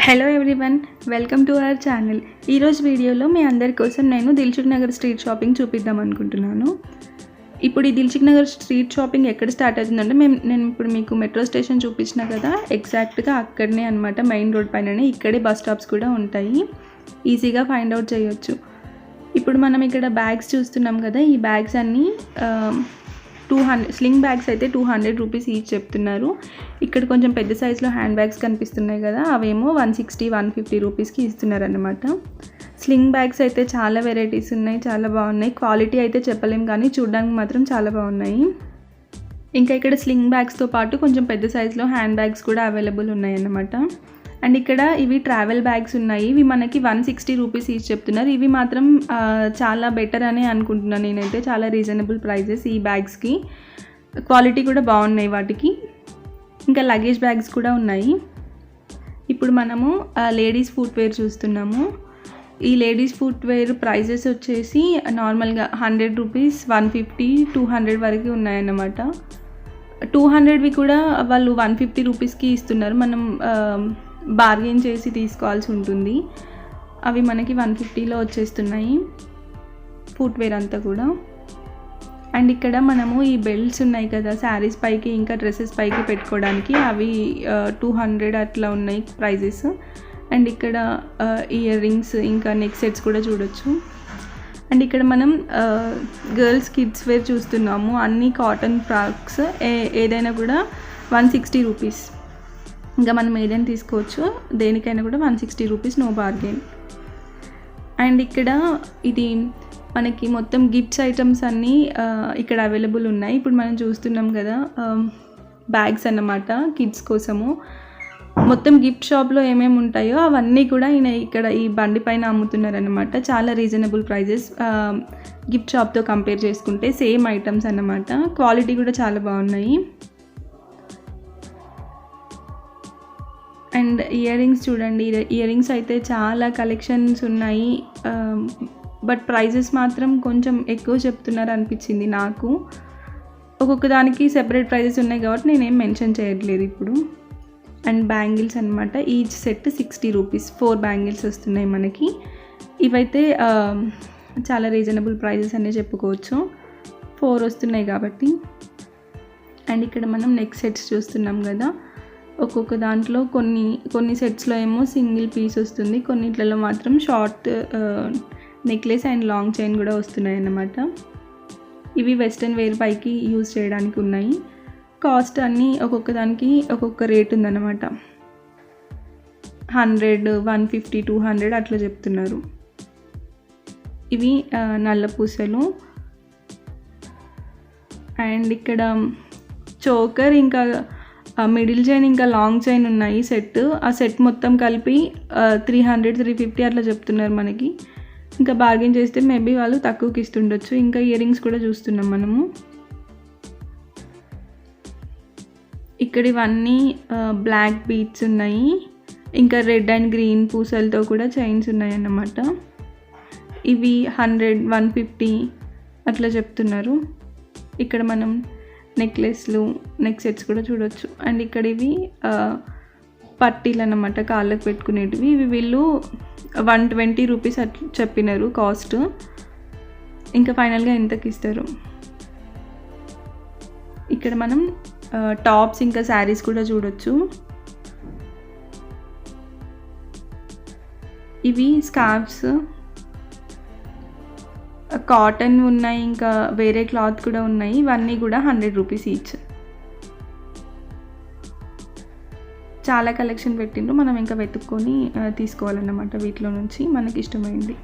Hello everyone, welcome to our channel. ఈరోజు వీడియోలో మీ అందరి కోసం నేను దిల్సుఖ్ నగర్ స్ట్రీట్ షాపింగ్ చూపిద్దాం అనుకుంటున్నాను. ఇప్పుడు ఈ దిల్సుఖ్ నగర్ స్ట్రీట్ షాపింగ్ ఎక్కడ స్టార్ట్ అవుతుందంటే నేను ఇప్పుడు మీకు మెట్రో స్టేషన్ చూపించిన కదా, ఎగ్జాక్ట్గా అక్కడనే అనమాట, మెయిన్ రోడ్ పైననే. ఇక్కడే బస్ స్టాప్స్ కూడా ఉంటాయి, ఈజీగా ఫైండ్ అవుట్ చేయొచ్చు. ఇప్పుడు మనం ఇక్కడ బ్యాగ్స్ చూస్తున్నాం కదా, ఈ బ్యాగ్స్ అన్నీ 200 స్లింగ్ బ్యాగ్స్ అయితే 200 రూపీస్ ఈచ్ చెప్తున్నారు. ఇక్కడ కొంచెం పెద్ద సైజులో హ్యాండ్ బ్యాగ్స్ కనిపిస్తున్నాయి కదా, అవేమో 160-150 రూపీస్కి ఇస్తున్నారు అన్నమాట. స్లింగ్ బ్యాగ్స్ అయితే చాలా వెరైటీస్ ఉన్నాయి, చాలా బాగున్నాయి. క్వాలిటీ అయితే చెప్పలేం కానీ చూడడానికి మాత్రం చాలా బాగున్నాయి. ఇంకా ఇక్కడ స్లింగ్ బ్యాగ్స్తో పాటు కొంచెం పెద్ద సైజులో హ్యాండ్ బ్యాగ్స్ కూడా అవైలబుల్ ఉన్నాయి అన్నమాట. అండ్ ఇక్కడ ఇవి ట్రావెల్ బ్యాగ్స్ ఉన్నాయి, ఇవి మనకి 160 రూపీస్ ఈచ్ చెప్తున్నారు. ఇవి మాత్రం చాలా బెటర్ అని అనుకుంటున్నాను నేనైతే, చాలా రీజనబుల్ ప్రైజెస్ ఈ బ్యాగ్స్కి. క్వాలిటీ కూడా బాగున్నాయి వాటికి. ఇంకా లగేజ్ బ్యాగ్స్ కూడా ఉన్నాయి. ఇప్పుడు మనము లేడీస్ ఫుట్వేర్ చూస్తున్నాము. ఈ లేడీస్ ఫుట్వేర్ ప్రైజెస్ వచ్చేసి నార్మల్గా 100 రూపీస్, 150, 200 వరకు ఉన్నాయన్నమాట. 200వి కూడా వాళ్ళు 150 రూపీస్కి ఇస్తున్నారు. మనం బార్గెన్ చేసి తీసుకోవాల్సి ఉంటుంది. అవి మనకి 150లో వచ్చేస్తున్నాయి ఫుట్వేర్ అంతా కూడా. అండ్ ఇక్కడ మనము ఈ బెల్ట్స్ ఉన్నాయి కదా, శారీస్ పైకి ఇంకా డ్రెస్సెస్ పైకి పెట్టుకోవడానికి, అవి 200 అట్లా ఉన్నాయి ప్రైజెస్. అండ్ ఇక్కడ ఇయర్ రింగ్స్ ఇంకా నెక్ సెట్స్ కూడా చూడొచ్చు. అండ్ ఇక్కడ మనం గర్ల్స్ కిడ్స్ వేర్ చూస్తున్నాము. అన్ని కాటన్ ఫ్రాక్స్, ఏదైనా కూడా 160 రూపీస్. ఇంకా మనం ఏదైనా తీసుకోవచ్చు, దేనికైనా కూడా 160 రూపీస్, నో బార్గెన్. అండ్ ఇక్కడ ఇది మనకి మొత్తం గిఫ్ట్స్ ఐటమ్స్ అన్నీ ఇక్కడ అవైలబుల్ ఉన్నాయి. ఇప్పుడు మనం చూస్తున్నాం కదా బ్యాగ్స్ అన్నమాట కిడ్స్ కోసము. మొత్తం గిఫ్ట్ షాప్లో ఏమేమి ఉంటాయో అవన్నీ కూడా ఈయన ఇక్కడ ఈ బండి పైన అమ్ముతున్నారన్నమాట. చాలా రీజనబుల్ ప్రైజెస్ గిఫ్ట్ షాప్తో కంపేర్ చేసుకుంటే, సేమ్ ఐటమ్స్ అన్నమాట. క్వాలిటీ కూడా చాలా బాగున్నాయి. అండ్ ఇయర్ రింగ్స్ చూడండి, ఇయర్ రింగ్స్ అయితే చాలా కలెక్షన్స్ ఉన్నాయి. బట్ ప్రైజెస్ మాత్రం కొంచెం ఎక్కువ చెప్తున్నారు అనిపించింది నాకు. ఒక్కొక్క దానికి సెపరేట్ ప్రైజెస్ ఉన్నాయి కాబట్టి నేనేం మెన్షన్ చేయట్లేదు ఇప్పుడు. అండ్ బ్యాంగిల్స్ అనమాట, ఈచ్ సెట్ 60 రూపీస్, 4 బ్యాంగిల్స్ వస్తున్నాయి మనకి. ఇవైతే చాలా రీజనబుల్ ప్రైజెస్ అనే చెప్పుకోవచ్చు, 4 వస్తున్నాయి కాబట్టి. అండ్ ఇక్కడ మనం నెక్ సెట్స్ చూస్తున్నాం కదా, ఒక్కొక్క దాంట్లో కొన్ని సెట్స్లో ఏమో సింగిల్ పీస్ వస్తుంది, కొన్నిట్లలో మాత్రం short necklace and long chain కూడా వస్తున్నాయి అన్నమాట. ఇవి వెస్ట్రన్ వేర్ పైకి యూజ్ చేయడానికి ఉన్నాయి. కాస్ట్ అన్నీ ఒక్కొక్క దానికి ఒక్కొక్క రేట్ ఉందన్నమాట. 100, 150, 200 అట్లా చెప్తున్నారు. ఇవి నల్ల పూసలు. అండ్ ఇక్కడ చోకర్, ఇంకా మిడిల్ చైన్, ఇంకా లాంగ్ చైన్ ఉన్నాయి సెట్. ఆ సెట్ మొత్తం కలిపి 300, 350 అట్లా చెప్తున్నారు మనకి. ఇంకా బార్గెన్ చేస్తే మేబీ వాళ్ళు తక్కువకి ఇస్తుండొచ్చు. ఇంకా ఇయర్ రింగ్స్ కూడా చూస్తున్నాం మనము. ఇక్కడ ఇవన్నీ బ్లాక్ బీడ్స్ ఉన్నాయి, ఇంకా రెడ్ అండ్ గ్రీన్ పూసలతో కూడా చైన్స్ ఉన్నాయి అన్నమాట. ఇవి 100, 150 అట్లా చెప్తున్నారు. ఇక్కడ మనం నెక్లెస్లు, నెక్ సెట్స్ కూడా చూడొచ్చు. అండ్ ఇక్కడ ఇవి పట్టీలు అన్నమాట, కాళ్ళకు పెట్టుకునేటివి. ఇవి వీళ్ళు 120 రూపీస్ అట్లా చెప్పినారు కాస్ట్. ఇంకా ఫైనల్గా ఎంతకి ఇస్తారు. ఇక్కడ మనం టాప్స్ ఇంకా శారీస్ కూడా చూడొచ్చు. ఇవి స్కార్ఫ్స్, కాటన్ ఉన్నాయి, ఇంకా వేరే క్లాత్ కూడా ఉన్నాయి. ఇవన్నీ కూడా 100 రూపీస్ ఈచ్. చాలా కలెక్షన్ పెట్టిండ్రు, మనం ఇంకా వెతుక్కొని తీసుకోవాలన్నమాట వీటిలో నుంచి మనకి ఇష్టమైంది.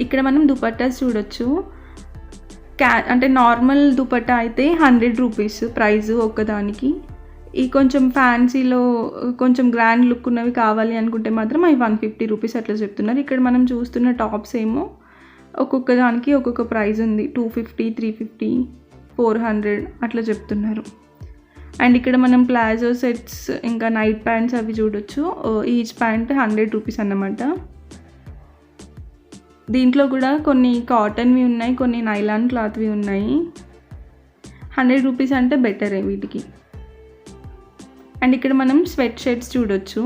ఇక్కడ మనం దుపట్టాస్ చూడొచ్చు. అంటే నార్మల్ దుపట్టా అయితే 100 రూపీస్ ప్రైజు ఒక్కదానికి. ఈ కొంచెం ఫ్యాన్సీలో కొంచెం గ్రాండ్ లుక్ ఉన్నవి కావాలి అనుకుంటే మాత్రం అవి 150 రూపీస్ అట్లా చెప్తున్నారు. ఇక్కడ మనం చూస్తున్న టాప్స్ ఏమో ఒక్కొక్క దానికి ఒక్కొక్క ప్రైజ్ ఉంది, 250, 350, 400 అట్లా చెప్తున్నారు. అండ్ ఇక్కడ మనం ప్లాజో సెట్స్, ఇంకా నైట్ ప్యాంట్స్ అవి చూడొచ్చు. ఈచ్ ప్యాంట్ 100 రూపీస్ అన్నమాట. దీంట్లో కూడా కొన్ని కాటన్వి ఉన్నాయి, కొన్ని నైలాన్ క్లాత్వి ఉన్నాయి. 100 రూపీస్ అంటే బెటరే వీటికి. అండ్ ఇక్కడ మనం స్వెట్ షర్ట్స్ చూడొచ్చు,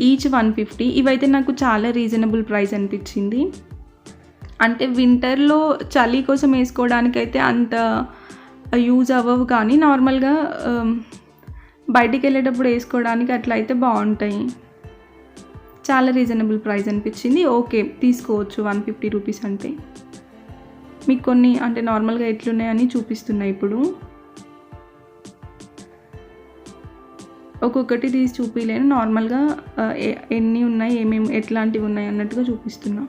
ఈచ్ 150. ఇవైతే నాకు చాలా రీజనబుల్ ప్రైస్ అనిపించింది. అంటే వింటర్లో చలి కోసం వేసుకోవడానికైతే అంత యూజ్ అవ్వవు, కానీ నార్మల్గా బయటికి వెళ్ళేటప్పుడు వేసుకోవడానికి అట్లా అయితే బాగుంటాయి. చాలా రీజనబుల్ ప్రైస్ అనిపించింది. ఓకే, తీసుకోవచ్చు 150 రూపీస్ అంటే. మీకు కొన్ని అంటే నార్మల్గా ఎట్లున్నాయని చూపిస్తున్నాయి. ఇప్పుడు ఒక్కొక్కటి తీసి చూపించలేను, నార్మల్గా ఎన్ని ఉన్నాయి, ఏమేమి ఎట్లాంటివి ఉన్నాయి అన్నట్టుగా చూపిస్తున్నా.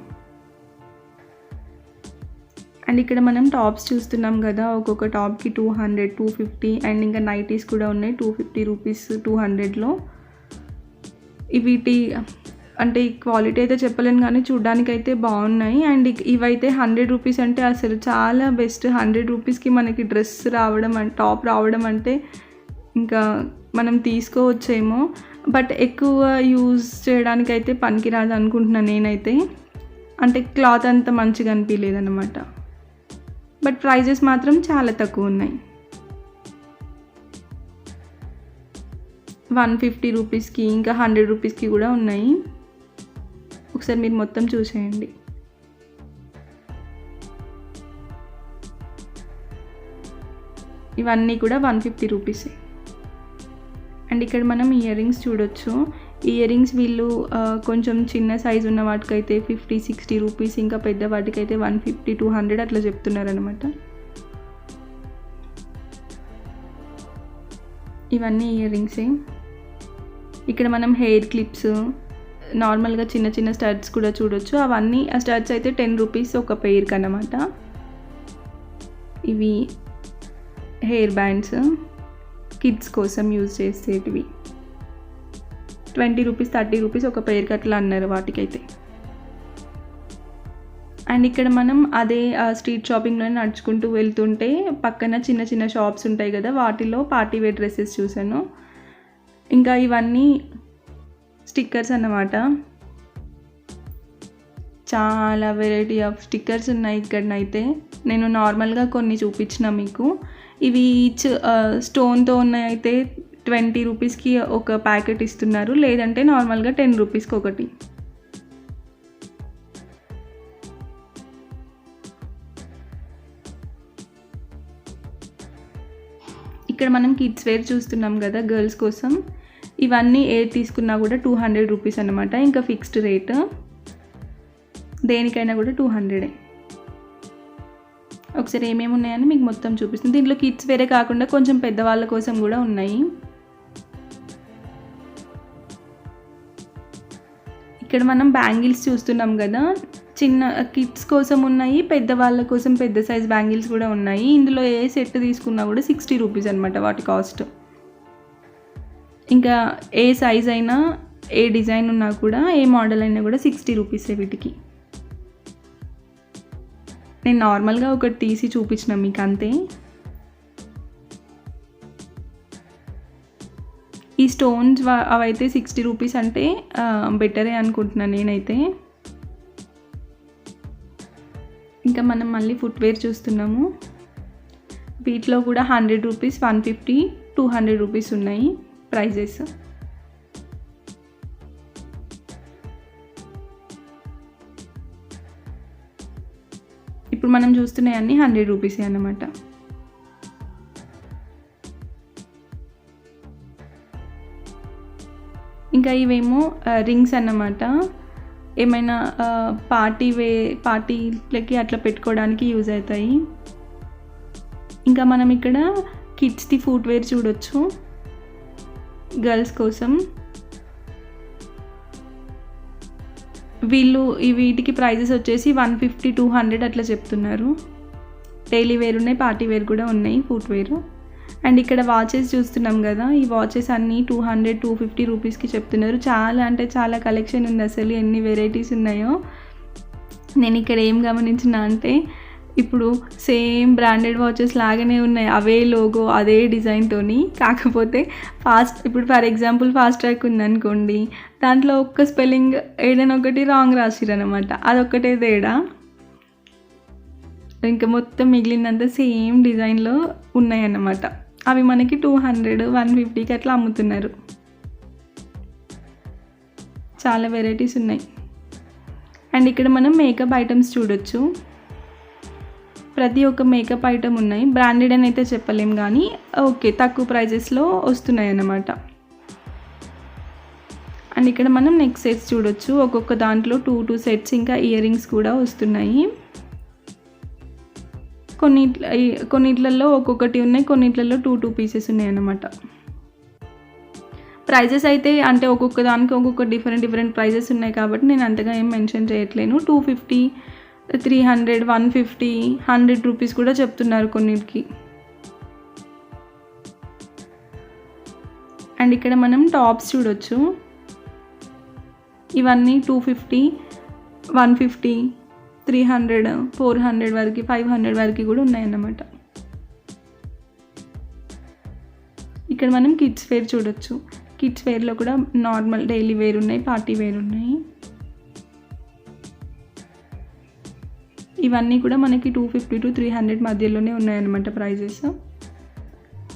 అండ్ ఇక్కడ మనం టాప్స్ చూస్తున్నాం కదా, ఒక్కొక్క టాప్కి 200, 250 అండ్ ఇంకా నైటీస్ కూడా ఉన్నాయి 250 రూపీస్, 200లో. వీటి అంటే క్వాలిటీ అయితే చెప్పలేను, కానీ చూడ్డానికి అయితే బాగున్నాయి. అండ్ ఇవైతే 100 రూపీస్ అంటే అసలు చాలా బెస్ట్. 100 రూపీస్కి మనకి డ్రెస్ రావడం టాప్ రావడం అంటే ఇంకా మనం తీసుకోవచ్చేమో, బట్ ఎక్కువ యూజ్ చేయడానికి అయితే పనికిరాదు అనుకుంటున్నాను నేనైతే. అంటే క్లాత్ అంత మంచిగా అనిపించలేదు అన్నమాట. బట్ ప్రైజెస్ మాత్రం చాలా తక్కువ ఉన్నాయి. 150 రూపీస్కి ఇంకా 100 రూపీస్కి కూడా ఉన్నాయి. ఒకసారి మీరు మొత్తం చూసేయండి. ఇవన్నీ కూడా 150 రూపీసే. అండ్ ఇక్కడ మనం ఇయర్ రింగ్స్ చూడొచ్చు. ఇయర్ రింగ్స్ వీళ్ళు కొంచెం చిన్న సైజు ఉన్న వాటికైతే 50, 60 రూపీస్, ఇంకా పెద్ద వాటికైతే 150, 200 అట్లా చెప్తున్నారు అనమాట. ఇవన్నీ ఇయర్ రింగ్సే. ఇక్కడ మనం హెయిర్ క్లిప్స్, నార్మల్గా చిన్న చిన్న స్టడ్స్ కూడా చూడొచ్చు. అవన్నీ ఆ స్టడ్స్ అయితే 10 రూపీస్ ఒక పెయిర్కి అన్నమాట. ఇవి హెయిర్ బ్యాండ్స్, కిడ్స్ కోసం యూజ్ చేసేటివి 20 రూపీస్, 30 రూపీస్ ఒక పెయిర్కి అట్లా అన్నారు వాటికైతే. అండ్ ఇక్కడ మనం అదే స్ట్రీట్ షాపింగ్లో నడుచుకుంటూ వెళ్తుంటే పక్కన చిన్న చిన్న షాప్స్ ఉంటాయి కదా, వాటిలో పార్టీ వేర్ డ్రెస్సెస్ చూసాను. ఇంకా ఇవన్నీ స్టిక్కర్స్ అన్నమాట. చాలా వెరైటీ ఆఫ్ స్టిక్కర్స్ ఉన్నాయి ఇక్కడనైతే. నేను నార్మల్గా కొన్ని చూపించిన మీకు. ఇవి ఈచ్ స్టోన్తో ఉన్నాయి అయితే 20 రూపీస్కి ఒక ప్యాకెట్ ఇస్తున్నారు, లేదంటే నార్మల్గా 10 రూపీస్కి ఒకటి. ఇక్కడ మనం కిడ్స్ వేర్ చూస్తున్నాం కదా గర్ల్స్ కోసం. ఇవన్నీ ఏది తీసుకున్నా కూడా 200 రూపీస్ అన్నమాట. ఇంకా ఫిక్స్డ్ రేట్, దేనికైనా కూడా 200. ఒకసారి ఏమేమి ఉన్నాయని మీకు మొత్తం చూపిస్తుంది. దీంట్లో కిడ్స్ వేరే కాకుండా కొంచెం పెద్దవాళ్ళ కోసం కూడా ఉన్నాయి. ఇక్కడ మనం బ్యాంగిల్స్ చూస్తున్నాం కదా, చిన్న కిడ్స్ కోసం ఉన్నాయి, పెద్దవాళ్ళ కోసం పెద్ద సైజ్ బ్యాంగిల్స్ కూడా ఉన్నాయి. ఇందులో ఏ సెట్ తీసుకున్నా కూడా 60 రూపీస్ అనమాట వాటి కాస్ట్. ఇంకా ఏ సైజ్ అయినా, ఏ డిజైన్ ఉన్నా కూడా, ఏ మోడల్ అయినా కూడా 60 రూపీసే వీటికి. నేను నార్మల్గా ఒకటి తీసి చూపించిన మీకు అంతే. ఈ స్టోన్స్ అవైతే 60 రూపీస్ అంటే బెటరే అనుకుంటున్నాను నేనైతే. ఇంకా మనం మళ్ళీ ఫుట్వేర్ చూస్తున్నాము. వీటిలో కూడా 100 రూపీస్, 150, 200 రూపీస్ ఉన్నాయి ప్రైజెస్. ఇప్పుడు మనం చూస్తున్నాయన్నీ 100 రూపీసే అన్నమాట. ఇంకా ఇవేమో రింగ్స్ అన్నమాట. ఏమైనా పార్టీలకి అట్లా పెట్టుకోవడానికి యూజ్ అవుతాయి. ఇంకా మనం ఇక్కడ కిడ్స్ది ఫుట్వేర్ చూడొచ్చు గర్ల్స్ కోసం. వీళ్ళు వీటికి ప్రైజెస్ వచ్చేసి 150, 200 అట్లా చెప్తున్నారు. డైలీ వేర్ ఉన్నాయి, పార్టీ వేర్ కూడా ఉన్నాయి ఫుట్వేర్. అండ్ ఇక్కడ వాచెస్ చూస్తున్నాం కదా, ఈ వాచెస్ అన్నీ 200, 250 రూపీస్కి చెప్తున్నారు. చాలా అంటే చాలా కలెక్షన్ ఉంది, అసలు ఎన్ని వెరైటీస్ ఉన్నాయో. నేను ఇక్కడ ఏం గమనించిన అంటే, ఇప్పుడు సేమ్ బ్రాండెడ్ వాచెస్ లాగానే ఉన్నాయి, అవే లోగో అదే డిజైన్తోని. కాకపోతే ఇప్పుడు ఫర్ ఎగ్జాంపుల్ ఫాస్ట్ ట్రాక్ ఉందనుకోండి, దాంట్లో ఒక్క స్పెల్లింగ్ ఏదైనా ఒకటి రాంగ్ రాసిరనమాట, అదొక్కటే తేడా. ఇంకా మొత్తం మిగిలినంత సేమ్ డిజైన్లో ఉన్నాయన్నమాట. అవి మనకి 200, 150కి అట్లా అమ్ముతున్నారు. చాలా వెరైటీస్ ఉన్నాయి. అండ్ ఇక్కడ మనం మేకప్ ఐటమ్స్ చూడొచ్చు. ప్రతి ఒక్క మేకప్ ఐటమ్ ఉన్నాయి. బ్రాండెడ్ అని అయితే చెప్పలేం కానీ ఓకే, తక్కువ ప్రైజెస్లో వస్తున్నాయి అన్నమాట. అండ్ ఇక్కడ మనం నెక్ సెట్స్ చూడొచ్చు. ఒక్కొక్క దాంట్లో 2 సెట్స్ ఇంకా ఇయర్ రింగ్స్ కూడా వస్తున్నాయి. కొన్నిట్లలో ఒక్కొక్కటి ఉన్నాయి, కొన్నిట్లలో 2 పీసెస్ ఉన్నాయి అన్నమాట. ప్రైజెస్ అయితే అంటే ఒక్కొక్క దానికి ఒక్కొక్క డిఫరెంట్ ప్రైజెస్ ఉన్నాయి కాబట్టి నేను అంతగా ఏం మెన్షన్ చేయట్లేను. 250, 300, 150, 100 రూపీస్ కూడా చెప్తున్నారు కొన్నిటికి. అండ్ ఇక్కడ మనం టాప్స్ చూడొచ్చు. ఇవన్నీ 250, 150, 300, 400 వరకు, 500 వరకు కూడా ఉన్నాయన్నమాట. ఇక్కడ మనం కిడ్స్ వేర్ చూడొచ్చు. కిడ్స్ వేర్లో కూడా నార్మల్ డైలీ వేర్ ఉన్నాయి, పార్టీ వేర్ ఉన్నాయి. ఇవన్నీ కూడా మనకి 250 to 300 మధ్యలోనే ఉన్నాయన్నమాట ప్రైజెస్.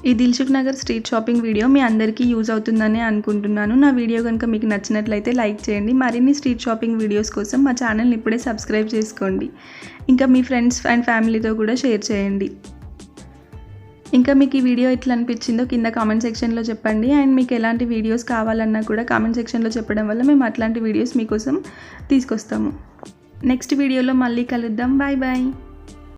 ఈ Dilsukhnagar street shopping video మీ అందరికీ యూజ్ అవుతుందని అనుకుంటున్నాను. నా వీడియో కనుక మీకు నచ్చినట్లయితే లైక్ చేయండి. మరిన్ని స్ట్రీట్ షాపింగ్ వీడియోస్ కోసం మా ఛానల్ని ఇప్పుడే సబ్స్క్రైబ్ చేసుకోండి. ఇంకా మీ ఫ్రెండ్స్ అండ్ ఫ్యామిలీతో కూడా షేర్ చేయండి. ఇంకా మీకు ఈ వీడియో ఎట్లా అనిపించిందో కింద కామెంట్ సెక్షన్లో చెప్పండి. అండ్ మీకు ఎలాంటి వీడియోస్ కావాలన్నా కూడా కామెంట్ సెక్షన్లో చెప్పడం వల్ల మేము అట్లాంటి వీడియోస్ మీకోసం తీసుకొస్తాము. నెక్స్ట్ వీడియోలో మళ్ళీ కలుద్దాం. Bye bye.